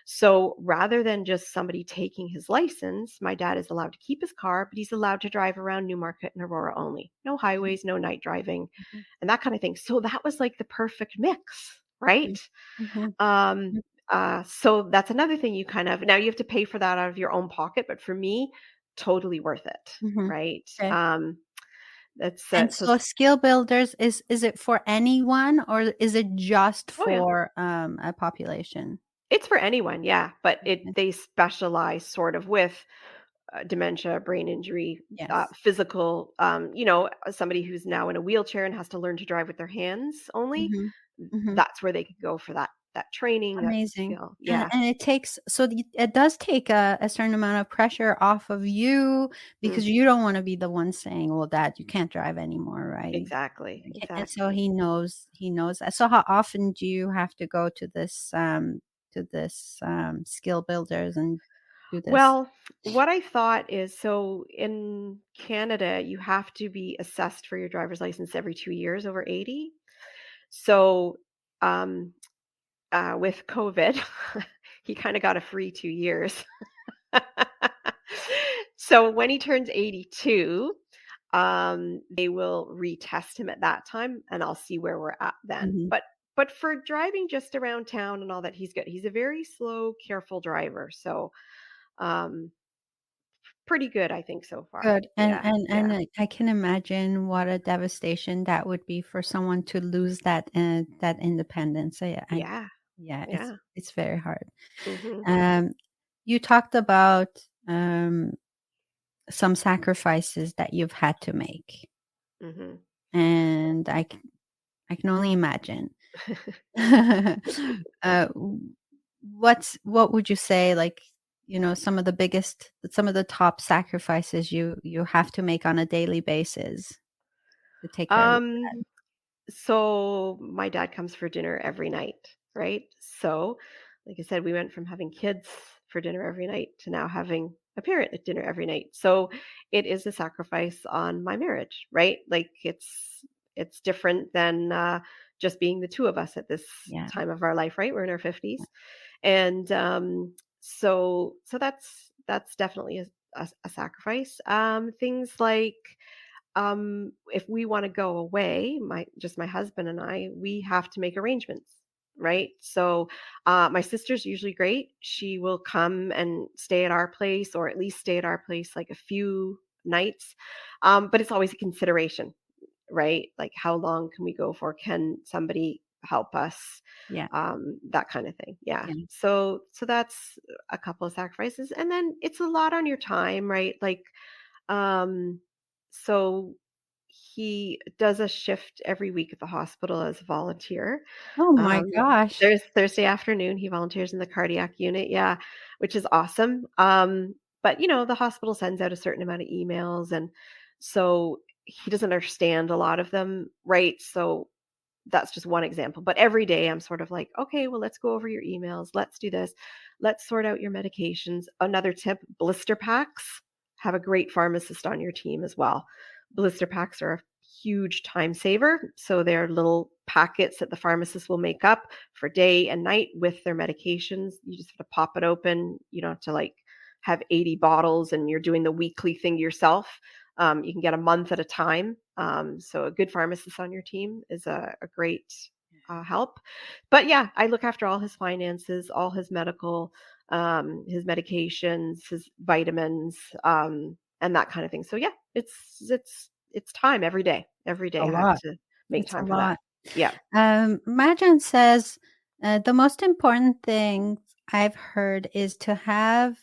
So rather than just somebody taking his license, my dad is allowed to keep his car, but he's allowed to drive around Newmarket and Aurora only. No highways, no night driving, Mhm, and that kind of thing. So that was like the perfect mix, right? mhm, mhm, Um, mhm, so that's another thing you kind of now you have to pay for that out of your own pocket, but for me, totally worth it, mhm. right? Okay. That's And so so skill builders, is it for anyone or is it just oh yeah. for, a population? It's for anyone, yeah, but Okay. they specialize sort of with, dementia, brain injury, Yes. physical, somebody who's now in a wheelchair and has to learn to drive with their hands only, Mhm, mhm. that's where they could go for that training, that Amazing. skill. And Yeah. it takes so it does take a certain amount of pressure off of you because Mm, you don't wanna be the one saying, "Well, dad, you can't drive anymore, right?" exactly, Okay, and so exactly. he knows that. So how often do you have to go to this, skill builders and do this? Well, what I thought is so in Canada, you have to be assessed for your driver's license every 2 years over 80. So, um with COVID, he kind of got a free 2 years. So when he turns 82, they will retest him at that time, and I'll see where we're at then. Mhm. But for driving just around town and all that, he's good. He's a very slow, careful driver, so um, pretty good, I think, so far. Good, Yeah, and yeah, I can imagine what a devastation that would be for someone to lose that independence. yeah, Yeah, yeah. it's very hard. Hmm. Um, you talked about, um, some sacrifices that you've had to make, Hmm. and I can only imagine. W what would you say, like, some of the top sacrifices you have to make on a daily basis to take care of your um, So my dad comes for dinner every night, right? So, like I said, we went from having kids for dinner every night to now having a parent at dinner every night. So it is a sacrifice on my marriage, right? Like it's different than just being the two of us at this yeah. time of our life, right? We're in our 50s. And so that's definitely a sacrifice. Things like if we want to go away, my husband and I, we have to make arrangements, right? So my sister's usually great. She will come and stay at our place, or at least stay at our place like a few nights. But it's always a consideration, right? Like how long can we go for? Can somebody help us? Yeah, That kind of thing. Yeah. yeah. So that's a couple of sacrifices, and then it's a lot on your time, right? Like um, so he does a shift every week at the hospital as a volunteer. Oh my Um, gosh. there's Thursday afternoon, he volunteers in the cardiac unit. Yeah, which is awesome. But the hospital sends out a certain amount of emails, and so he doesn't understand a lot of them, right? So that's just one example. But every day I'm sort of like, okay, well, let's go over your emails. Let's do this. Let's sort out your medications. Another tip, blister packs. Have a great pharmacist on your team as well. Blister packs are a huge time saver. So they're little packets that the pharmacist will make up for day and night with their medications. You just have to pop it open. You don't have to like have 80 bottles and you're doing the weekly thing yourself. You can get a month at a time. So a good pharmacist on your team is a great help. But yeah, I look after all his finances, all his medications, his vitamins, and that kind of thing. So yeah, it's time every day. Every day A I have lot. to make It's a time for that. lot. Yeah. Majan says, the most important thing I've heard is to have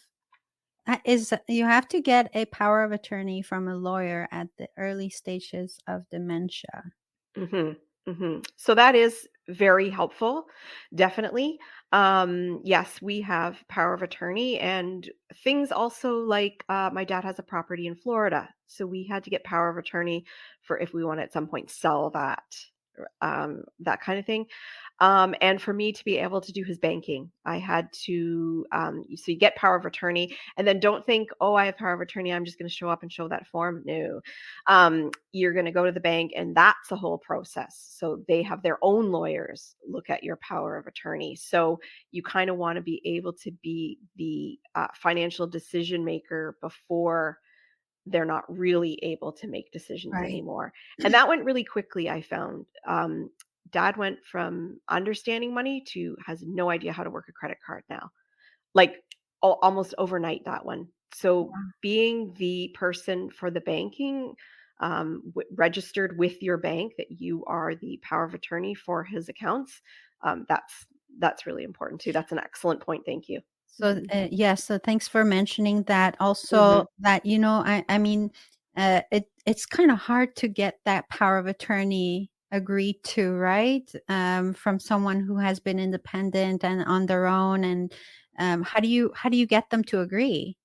is you have to get a power of attorney from a lawyer at the early stages of dementia. Mhm, mhm. So that is very helpful, definitely. Yes, we have power of attorney and things also like my dad has a property in Florida, so we had to get power of attorney for if we want to at some point sell that kind of thing. And for me to be able to do his banking, I had to. So you get power of attorney, and then don't think, oh, I have power of attorney. I'm just going to show up and show that form. No, you're going to go to the bank, and that's a whole process. So they have their own lawyers look at your power of attorney. So you kind of want to be able to be the financial decision maker before they're not really able to make decisions Right. anymore. And that went really quickly, I found. Dad went from understanding money to has no idea how to work a credit card now, like almost overnight, that one. So being the person for the banking, registered with your bank that you are the power of attorney for his accounts, that's really important too. That's an excellent point. Thank you. So, yes, so thanks for mentioning that. Hmm. Also, that, I mean, it's kind of hard to get that power of attorney agreed to, right? From someone who has been independent and on their own, and how do you get them to agree?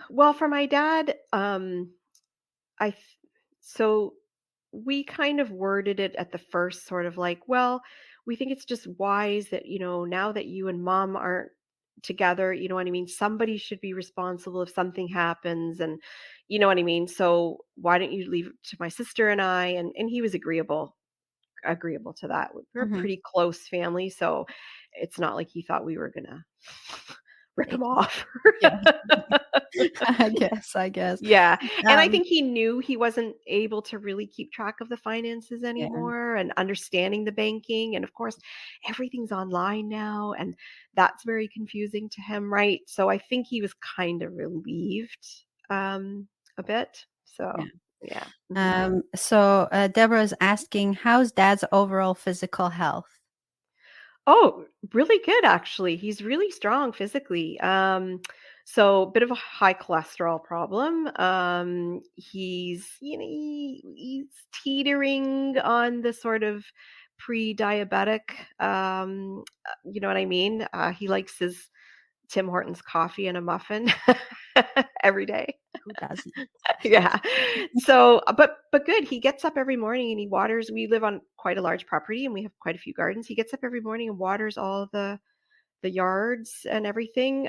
Well, for my dad, I th- so we kind of worded it at the first sort of like, well, we think it's just wise that, now that you and mom aren't together, you know what I mean? Somebody should be responsible if something happens and you know what I mean? So why don't you leave it to my sister and I? And he was agreeable to that. We're a Mhm. pretty close family, so it's not like he thought we were gonna rip him off. Yeah, I guess. Yeah, and I Um, think he knew he wasn't able to really keep track of the finances yeah, anymore and understanding the banking, and of course, everything's online now, and that's very confusing to him, right? So I think he was kind of relieved, a bit. yeah. So, yeah. Mhm. Deborah is asking, how's dad's overall physical health? Oh, really good actually. He's really strong physically. So bit of a high cholesterol problem. He's teetering on the sort of pre-diabetic. You know what I mean? He likes his Tim Hortons coffee and a muffin every day. Who doesn't? Yeah. So, but good. He gets up every morning and he waters. We live on quite a large property and we have quite a few gardens. He gets up every morning and waters all the yards and everything.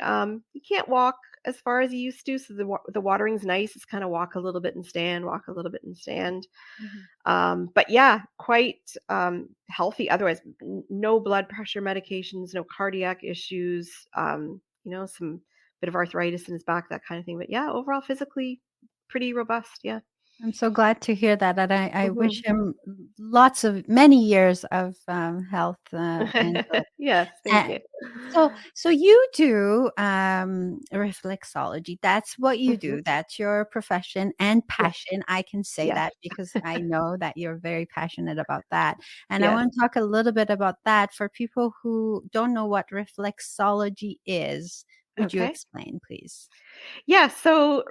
He can't walk as far as he used to, so the watering's nice. It's kind of walk a little bit and stand, walk a little bit and stand. Mhm. But yeah, quite healthy. Otherwise, no blood pressure medications, no cardiac issues. Some bit of arthritis in his back, that kind of thing. But yeah, overall, physically pretty robust. Yeah. I'm so glad to hear that, and I Hmm. wish him many years of health and good. Yes, thank Uh, you. so you do reflexology. That's what you Hmm. do. That's your profession and Yes. passion. I can say Yes. that because I know that you're very passionate about that. And I Yes. want to talk a little bit about that for people who don't know what reflexology is. Would you Okay. explain, please? Yeah. So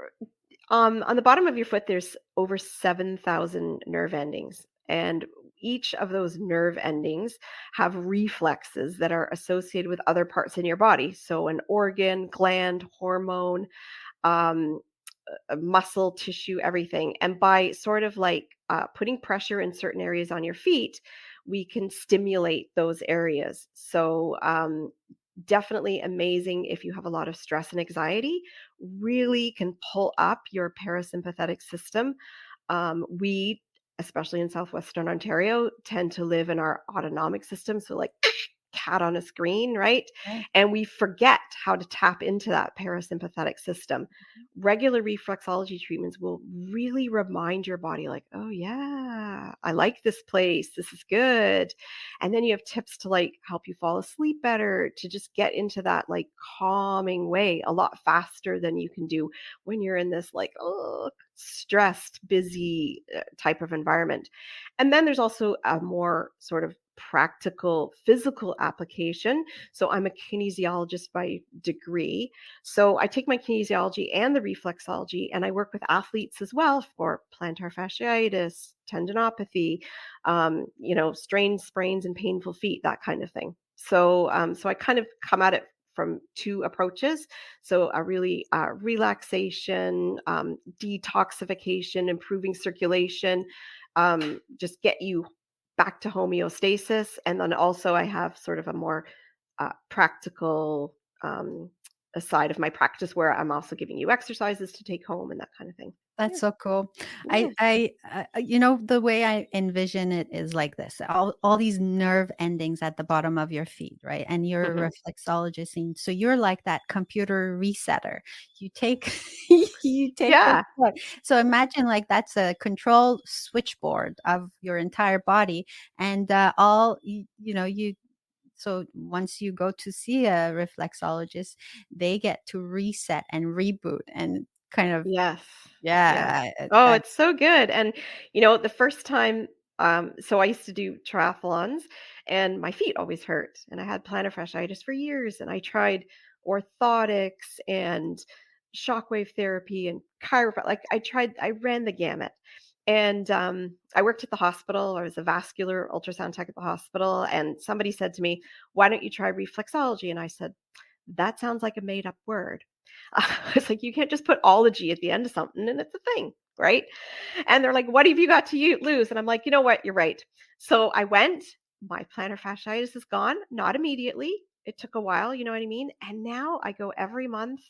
on the bottom of your foot, there's over 7,000 nerve endings. And each of those nerve endings have reflexes that are associated with other parts in your body. So, an organ, gland, hormone, um, muscle, tissue, everything. And by sort of like putting pressure in certain areas on your feet, we can stimulate those areas. So, definitely amazing if you have a lot of stress and anxiety, really can pull up your parasympathetic system. We, especially in southwestern Ontario, tend to live in our autonomic system. So, like cat on a screen, right? Right. And we forget how to tap into that parasympathetic system. Regular reflexology treatments will really remind your body, like, oh, yeah, I like this place. This is good. And then you have tips to like help you fall asleep better, to just get into that like calming way a lot faster than you can do when you're in this like, oh, stressed, busy type of environment. And then there's also a more sort of practical physical application. So I'm a kinesiologist by degree. So I take my kinesiology and the reflexology, and I work with athletes as well for plantar fasciitis, tendinopathy, strained sprains and painful feet, that kind of thing. So I kind of come at it from two approaches. So a really relaxation, detoxification, improving circulation, just get you back to homeostasis. And then also I have sort of a more practical a side of my practice where I'm also giving you exercises to take home and that kind of thing. Yeah. That's so cool. Yeah. The way I envision it is like this: all these nerve endings at the bottom of your feet, right? And you're a Mhm. reflexologist, and so you're like that computer resetter. You take you take the Yeah. foot. So imagine like that's a control switchboard of your entire body, and you. So once you go to see a reflexologist, they get to reset and reboot and kind of Yes. Yes. yeah, Oh, that it's so good. And the first time, so I used to do triathlons and my feet always hurt. And I had plantar fasciitis for years. And I tried orthotics and shockwave therapy and chiropractic. Like I ran the gamut. And I worked at the hospital. I was a vascular ultrasound tech at the hospital. And somebody said to me, "Why don't you try reflexology?" And I said, "That sounds like a made up word." It's like you can't just put ology at the end of something and it's a thing, right? And they're like, "What have you got to lose?" And I'm like, "You know what? You're right." So I went. My plantar fasciitis is gone. Not immediately. It took a while. You know what I mean? And now I go every month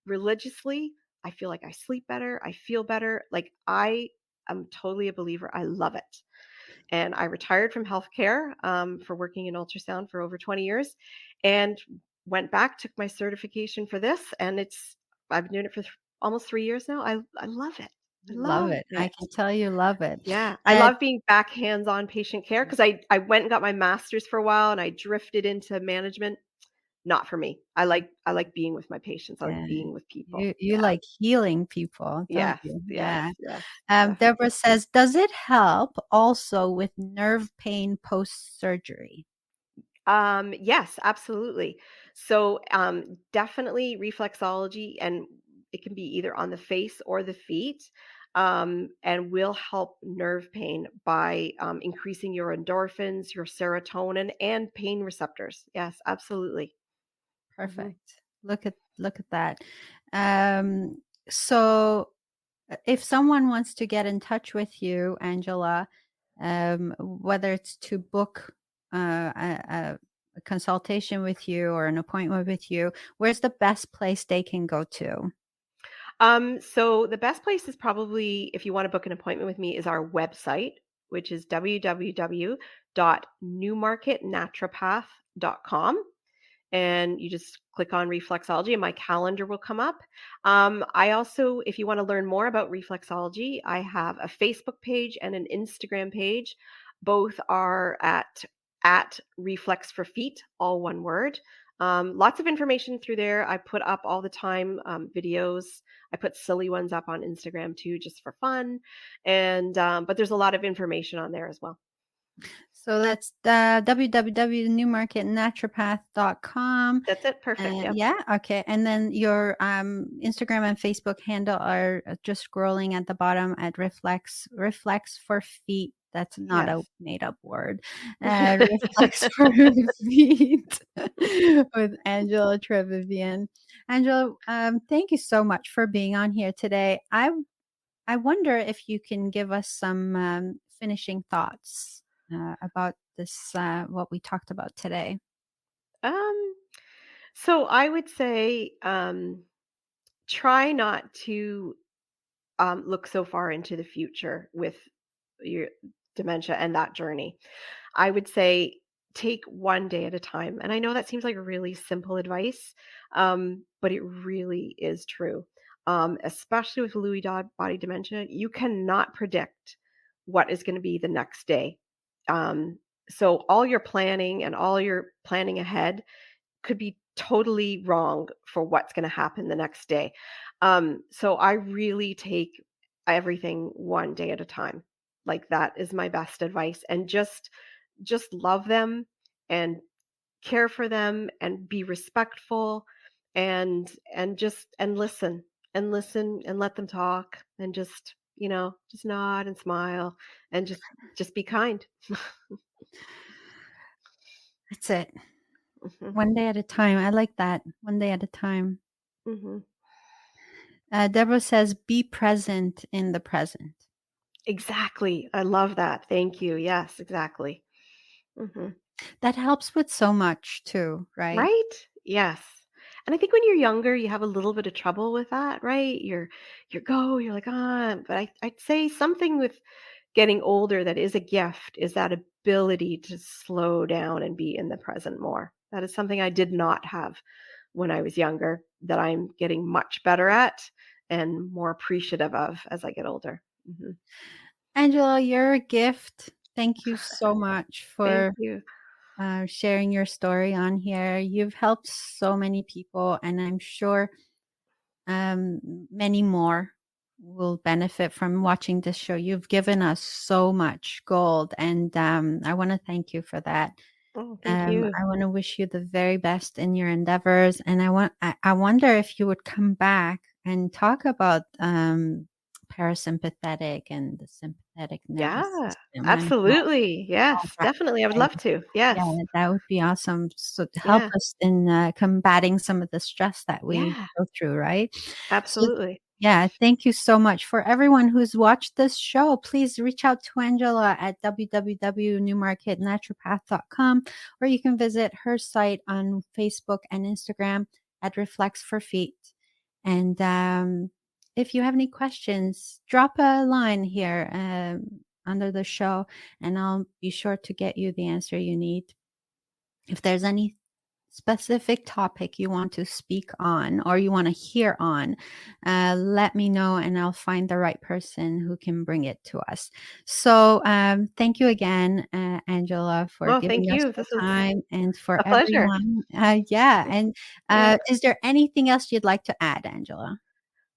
religiously. I feel like I sleep better. I feel better. Like I am totally a believer. I love it. And I retired from healthcare for working in ultrasound for over 20 years, and went back, took my certification for this, and I've been doing it for almost 3 years now. I love it. I you love love it. I it. can tell you love it. Yeah, I And love being back hands-on patient care because I went and got my master's for a while and I drifted into management. Not for me. I like being with my patients. I like yeah, being with people. you Yeah. like healing people, don't Yes. you? Yes. Yeah. Yes. Deborah Definitely. says, "Does it help also with nerve pain post-surgery?" Yes, absolutely. So, definitely reflexology, and it can be either on the face or the feet, and will help nerve pain by increasing your endorphins, your serotonin, and pain receptors. Yes, absolutely. Hmm. Perfect. Look at that. Um, so if someone wants to get in touch with you, Angela, whether it's to book a consultation with you or an appointment with you, where's the best place they can go to? So the best place is probably, if you want to book an appointment with me, is our website, which is www.newmarketnaturopath.com, and you just click on reflexology and my calendar will come up. I also, if you want to learn more about reflexology, I have a Facebook page and an Instagram page. Both are at reflexforfeet, all one word. Lots of information through there. I put up all the time videos. I put silly ones up on Instagram too, just for fun. And but there's a lot of information on there as well. So that's www.newmarketnaturopath.com. That's it. Perfect. Yep. Yeah, okay. And then your Instagram and Facebook handle are just scrolling at the bottom at reflex for feet. That's not a Yes. made up word. Reflex for feet with Angela Trevivian. Angela, thank you so much for being on here today. I wonder if you can give us some finishing thoughts about this, what we talked about today. Um, so I would say try not to look so far into the future with your dementia and that journey. I would say take one day at a time. And I know that seems like really simple advice, but it really is true. Especially with Body dementia, you cannot predict what is going to be the next day. Um, so all your planning and all your planning ahead could be totally wrong for what's going to happen the next day. So I really take everything one day at a time. Like that is my best advice, and just love them and care for them and be respectful and just and listen and let them talk and just just nod and smile and just be kind. That's it. Hmm. One day at a time. I like that. One day at a time. Hmm. Deborah says, "Be present in the present." Exactly, I love that, thank you, yes, exactly. Hmm. That helps with so much too, right? Right? Yes. And I think when you're younger, you have a little bit of trouble with that, right? You're like, ah, but I'd say something with getting older that is a gift is that ability to slow down and be in the present more. That is something I did not have when I was younger that I'm getting much better at and more appreciative of as I get older. Hmm. Angela, you're a gift. Thank you so much Thank for you. sharing your story on here. You've helped so many people, and I'm sure many more will benefit from watching this show. You've given us so much gold, and I want to thank you for that. Oh, thank you. I want to wish you the very best in your endeavors, and I wonder if you would come back and talk about parasympathetic and the sympathetic nervous Yeah, system and absolutely. how Yes, that definitely. I would plays. love to. Yeah, Yes. that would be awesome. So to help Yeah. us in combating some of the stress that we Yeah, go through, right? So absolutely. yeah, thank you so much. For everyone who's watched this show, please reach out to Angela at www.newmarketnaturopath.com, or you can visit her site on Facebook and Instagram at reflexforfeet. And if you have any questions, drop a line here under the show, and I'll be sure to get you the answer you need. If there's any specific topic you want to speak on or you want to hear on, let me know and I'll find the right person who can bring it to us. So, thank you again, Angela, for Well, giving thank us you. the This was time and for a pleasure. everyone. Yeah. And Yeah. is there anything else you'd like to add, Angela?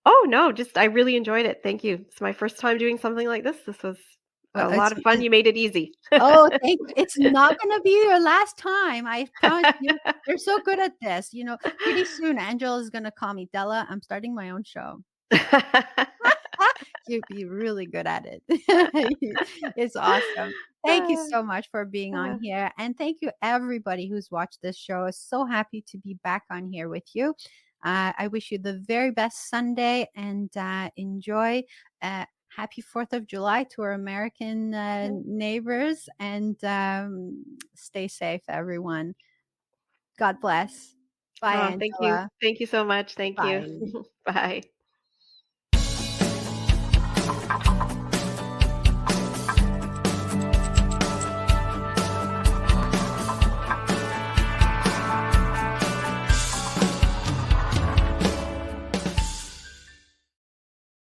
Oh, no, just I really enjoyed it. Thank you. It's my first time doing something like this. This was Well, a lot of fun. You made it easy. oh, thank you. It's not gonna be your last time. I promise you. You're so good at this. Pretty soon Angela's gonna call me Della. I'm starting my own show. You'd be really good at it. It's awesome. Thank you Uh, so much for being on uh, here. And thank you everybody who's watched this show. So happy to be back on here with you. I wish you the very best Sunday and enjoy. Happy 4th of July to our American neighbors and stay safe, everyone. God bless. Bye, Oh, thank you. Angela. Thank you so much. Thank you. Bye. Bye.